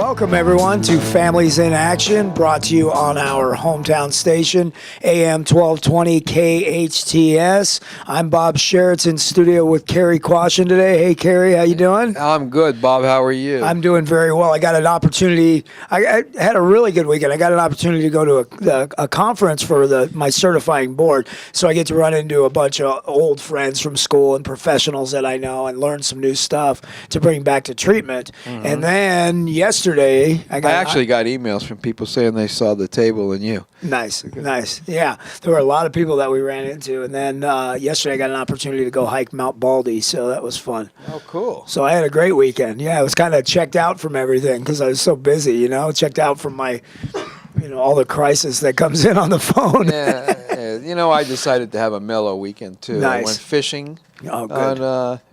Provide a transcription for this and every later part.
Welcome, everyone, to Families in Action, brought to you on our hometown station, AM 1220 KHTS. I'm Bob Sherritt's in studio with Cary Quashen today. Hey, Cary, how you doing? I'm good, Bob. How are you? I'm doing very well. I got an opportunity. I had a really good weekend. I got an opportunity to go to a conference for my certifying board, so I get to run into a bunch of old friends from school and professionals that I know and learn some new stuff to bring back to treatment. Mm-hmm. And then yesterday, I actually got emails from people saying they saw the table and you. Nice. Yeah, there were a lot of people that we ran into. And then yesterday I got an opportunity to go hike Mount Baldy, so that was fun. Oh, cool. So I had a great weekend. Yeah, I was kind of checked out from everything because I was so busy, checked out from my, all the crisis that comes in on the phone. Yeah. I decided to have a mellow weekend, too. Nice. I went fishing on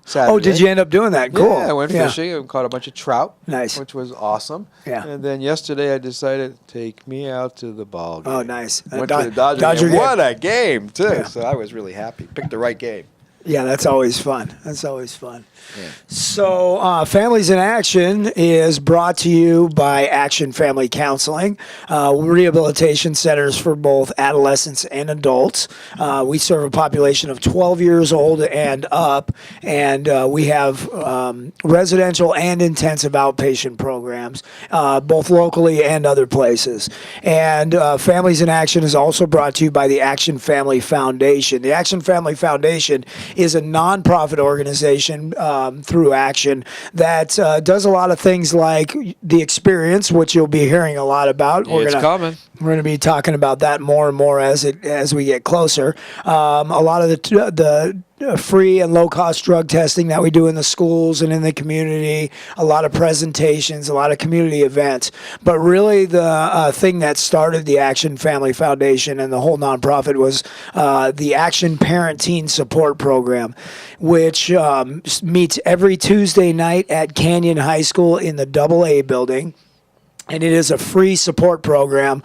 Saturday. Oh, did you end up doing that? Cool. Yeah, I went fishing and caught a bunch of trout. Nice. Which was awesome. Yeah. And then yesterday I decided to take me out to the ball game. Oh, nice. Went to the Dodger game. What a game, too. Yeah. So I was really happy. Picked the right game. Yeah, that's always fun. Yeah. So Families in Action is brought to you by Action Family Counseling, rehabilitation centers for both adolescents and adults. We serve a population of 12 years old and up, and we have residential and intensive outpatient programs, both locally and other places. And Families in Action is also brought to you by the Action Family Foundation. The Action Family Foundation is a nonprofit organization through Action that does a lot of things like the experience, which you'll be hearing a lot about. It's coming. We're going to be talking about that more and more as we get closer. A lot of the free and low-cost drug testing that we do in the schools and in the community, a lot of presentations, a lot of community events. But really the thing that started the Action Family Foundation and the whole nonprofit was the Action Parent Teen Support Program, which meets every Tuesday night at Canyon High School in the AA building. And it is a free support program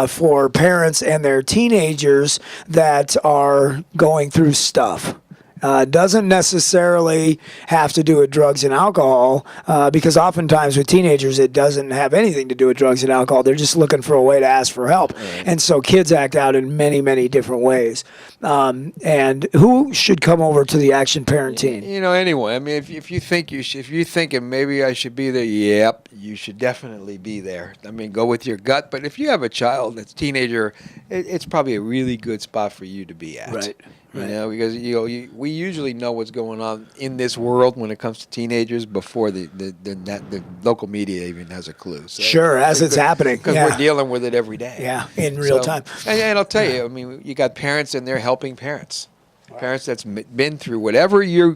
for parents and their teenagers that are going through stuff. Doesn't necessarily have to do with drugs and alcohol, because oftentimes with teenagers it doesn't have anything to do with drugs and alcohol. They're just looking for a way to ask for help. Right. And so kids act out in many, many different ways. And who should come over to the Action Parent Teen? Anyone. I mean, if you think if you're thinking maybe I should be there, yep, you should definitely be there. I mean, go with your gut. But if you have a child that's a teenager, it's probably a really good spot for you to be at. Right. Because we usually know what's going on in this world when it comes to teenagers before the local media even has a clue. So sure, as it's happening, because we're dealing with it every day. Yeah, in real time. And I'll tell you, I mean, you got parents and they're helping parents. Parents that's been through whatever you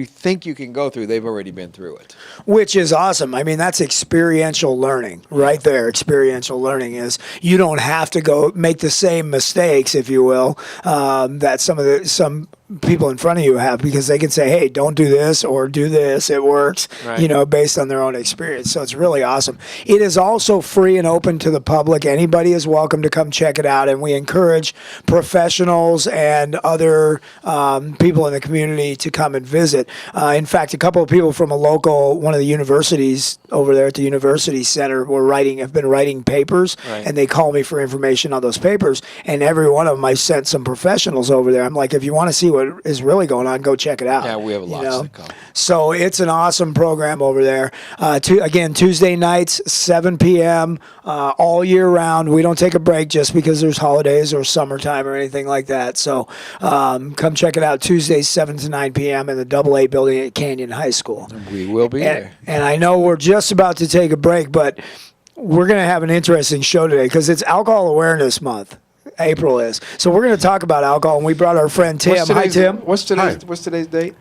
think you can go through, they've already been through it. Which is awesome. I mean, that's experiential learning right there. Experiential learning is you don't have to go make the same mistakes, if you will, that some people in front of you have, because they can say, hey, don't do this or do this. It works, right. Based on their own experience. So it's really awesome. It is also free and open to the public. Anybody is welcome to come check it out. And we encourage professionals and other people in the community to come and visit. In fact, a couple of people from one of the universities over there at the University Center have been writing papers, right. And they call me for information on those papers. And every one of them, I sent some professionals over there. I'm like, if you want to see what is really going on, go check it out. Yeah, we have lots to come. So it's an awesome program over there. Again, Tuesday nights, 7 p.m., all year round. We don't take a break just because there's holidays or summertime or anything like that. So come check it out Tuesdays, 7 to 9 p.m. in the AA building at Canyon High School. We will be there. And I know we're just about to take a break, but we're going to have an interesting show today because it's Alcohol Awareness Month. April is. So we're going to talk about alcohol, and we brought our friend Tim. Hi, Tim. What's today's date?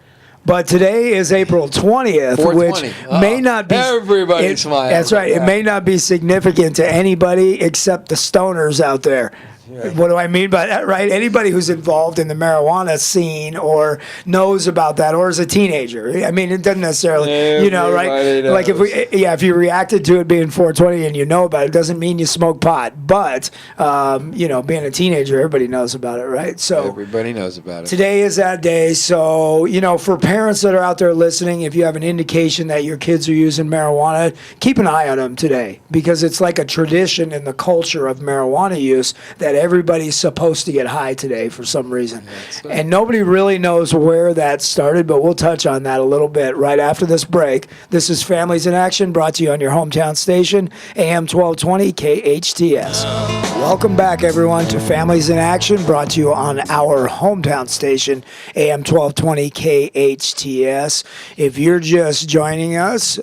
But today is April 20th, which may not be... Everybody's smiling. That's right. Yeah. It may not be significant to anybody except the stoners out there. What do I mean by that, right? Anybody who's involved in the marijuana scene or knows about that, or is a teenager. I mean, it doesn't necessarily, right? Everybody Like knows. if you reacted to it being 420 and you know about it, doesn't mean you smoke pot. But, being a teenager, everybody knows about it, right? So Everybody knows about it. today is that day. So, for parents that are out there listening, if you have an indication that your kids are using marijuana, keep an eye on them today, because it's like a tradition in the culture of marijuana use that everybody's supposed to get high today for some reason. And nobody really knows where that started, but we'll touch on that a little bit right after this break. This is Families in Action, brought to you on your hometown station, AM 1220 KHTS. Welcome back, everyone, to Families in Action, brought to you on our hometown station, AM 1220 KHTS. If you're just joining us,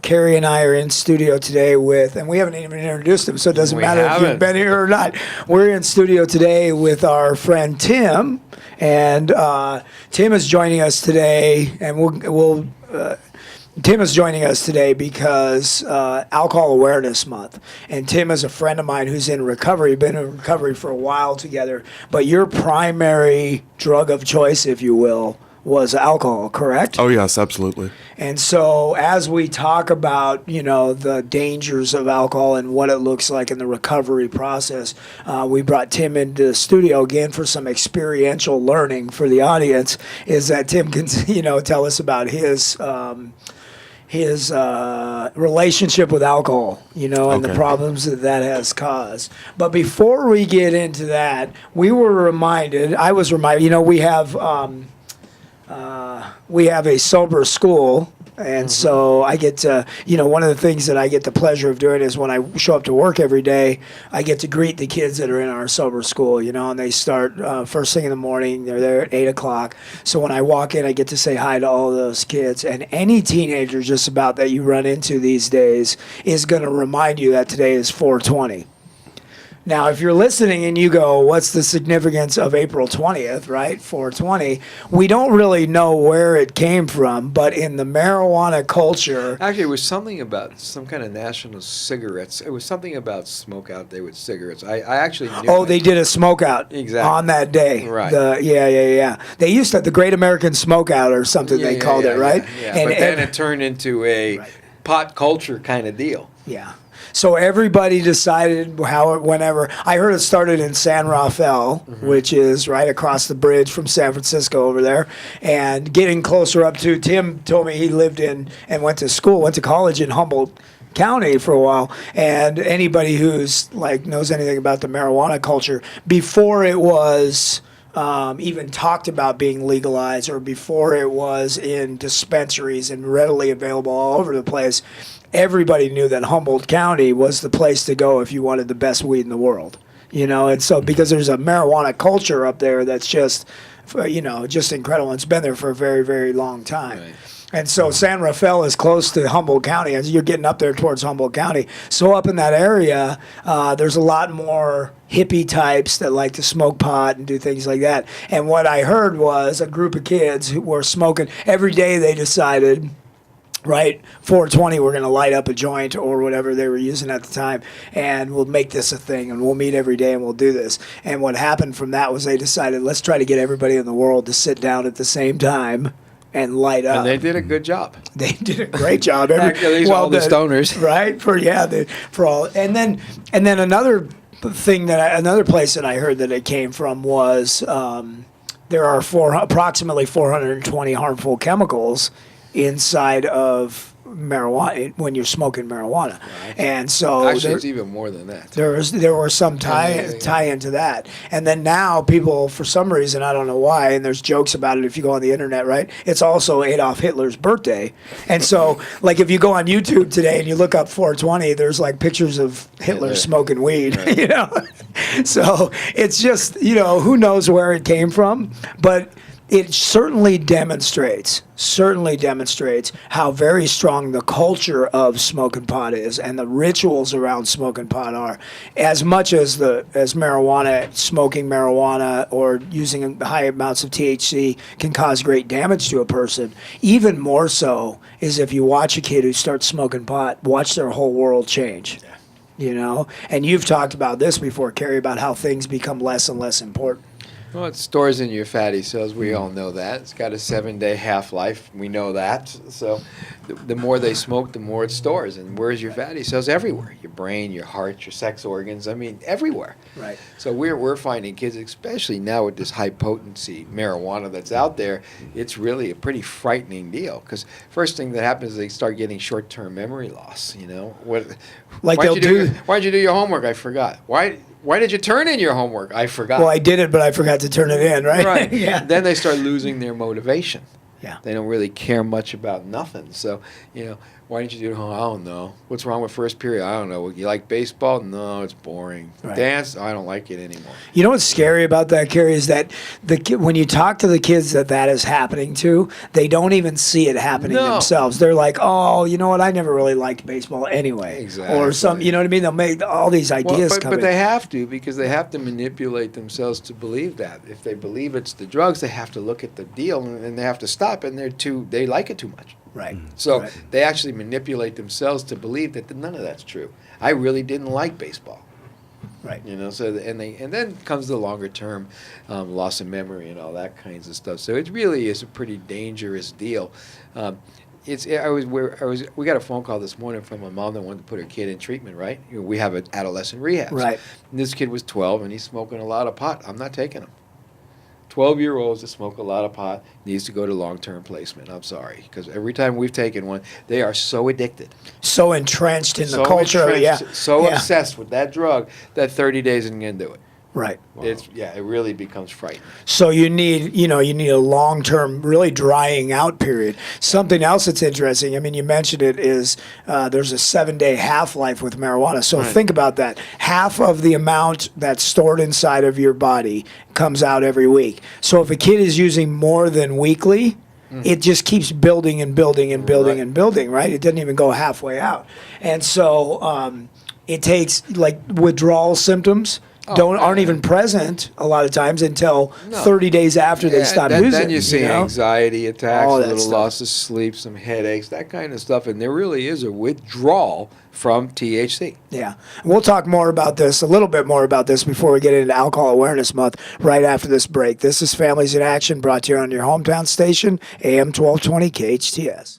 Cary and I are in studio today and we haven't even introduced him, so it doesn't matter if you've been here or not. We're in studio today with our friend Tim, and Tim is joining us today, and Tim is joining us today because Alcohol Awareness Month. And Tim is a friend of mine who's in recovery, been in recovery for a while together. But your primary drug of choice, if you will, was alcohol, correct? Oh, yes, absolutely. And so as we talk about, the dangers of alcohol and what it looks like in the recovery process, we brought Tim into the studio again for some experiential learning for the audience, is that Tim can, tell us about his relationship with alcohol, and the Okay. problems that has caused. But before we get into that, I was reminded, we have a sober school, and so I get to, one of the things that I get the pleasure of doing is when I show up to work every day, I get to greet the kids that are in our sober school, and they start first thing in the morning. They're there at 8 o'clock. So when I walk in, I get to say hi to all those kids. And any teenager just about that you run into these days is going to remind you that today is 420. Now, if you're listening and you go, what's the significance of April 20th, right, 420, we don't really know where it came from, but in the marijuana culture... Actually, it was something about some kind of national cigarettes. It was something about smoke out there with cigarettes. I actually knew Oh, it. they did a smoke out on that day. Right. Yeah. They used to, the Great American Smoke Out or something they called it, right? Yeah. But then it turned into a pot culture kind of deal. Yeah. So everybody decided whenever. I heard it started in San Rafael, which is right across the bridge from San Francisco over there, and getting closer up to, Tim told me he lived in and went to college in Humboldt County for a while, and anybody who's knows anything about the marijuana culture, before it was even talked about being legalized, or before it was in dispensaries and readily available all over the place, everybody knew that Humboldt County was the place to go if you wanted the best weed in the world. And so because there's a marijuana culture up there that's just incredible. It's been there for a very, very long time. Right. And so San Rafael is close to Humboldt County, as you're getting up there towards Humboldt County. So up in that area, there's a lot more hippie types that like to smoke pot and do things like that. And what I heard was a group of kids who were smoking. Every day they decided, right, 420, we're going to light up a joint or whatever they were using at the time, and we'll make this a thing, and we'll meet every day and we'll do this. And what happened from that was they decided, let's try to get everybody in the world to sit down at the same time and light up. And they did a good job. They did a great job. Actually, all the stoners. Right? For all. And then another thing another place that I heard that it came from was there are approximately 420 harmful chemicals inside of marijuana when you're smoking marijuana, and so Actually, it's even more than that. there were some tie into that, and then now people, for some reason, I don't know why, and there's jokes about it if you go on the internet, right? It's also Adolf Hitler's birthday, and so if you go on YouTube today and you look up 420, there's pictures of Hitler smoking weed, right. So it's just who knows where it came from, but it certainly demonstrates how very strong the culture of smoking pot is, and the rituals around smoking pot are, as much as smoking marijuana or using high amounts of THC can cause great damage to a person. Even more so is if you watch a kid who starts smoking pot, watch their whole world change. you know? And you've talked about this before, Cary, about how things become less and less important. Well, it stores in your fatty cells. We all know that. It's got a 7-day half-life. We know that. So the more they smoke, the more it stores. And where's your fatty cells? Everywhere. Your brain, your heart, your sex organs. I mean, everywhere. Right. So we're finding kids, especially now with this high-potency marijuana that's out there, it's really a pretty frightening deal. Because first thing that happens is they start getting short-term memory loss, you know. Like why'd you do your homework? I forgot. Why did you turn in your homework? I forgot. Well, I did it, but I forgot to turn it in, right? Right. Yeah. Then they start losing their motivation. Yeah. They don't really care much about nothing. So, you know, why didn't you do it at home? I don't know. What's wrong with first period? I don't know. You like baseball? No, it's boring. Right. Dance? I don't like it anymore. You know what's scary about that, Cary, is that when you talk to the kids that is happening to, they don't even see it happening themselves. They're like, oh, you know what? I never really liked baseball anyway. Exactly. Or some, you know what I mean? They'll make all these ideas come but in. they have to, because they have to manipulate themselves to believe that. If they believe it's the drugs, they have to look at the deal and they have to stop, and they like it too much. Right. So Right. they actually manipulate themselves to believe that none of that's true. I really didn't like baseball. Right. You know, so and then comes the longer term loss of memory and all that kinds of stuff. So it really is a pretty dangerous deal. We got a phone call this morning from a mom that wanted to put her kid in treatment. Right, we have an adolescent rehab. Right. And this kid was 12 and he's smoking a lot of pot. I'm not taking him. 12-year-olds that smoke a lot of pot needs to go to long-term placement. I'm sorry, because every time we've taken one, they are so addicted, so entrenched in the so culture. entrenched, Yeah. so Yeah. obsessed with that drug that 30 days isn't going to do it. Right. It really becomes frightening. So you need a long-term, really drying out period. Something else that's interesting, I mean, you mentioned it, is there's a 7-day half-life with marijuana. So think about that. Half of the amount that's stored inside of your body comes out every week. So if a kid is using more than weekly, it just keeps building and building and building and building, right? It doesn't even go halfway out. And so it takes, like, withdrawal symptoms aren't even present a lot of times until 30 days after they stop using. Then you see anxiety attacks, All a that little stuff. loss of sleep, some headaches, that kind of stuff. And there really is a withdrawal from THC. Yeah. We'll talk more about this, a little bit more about this, before we get into Alcohol Awareness Month right after this break. This is Families in Action, brought to you on your hometown station, AM 1220 KHTS.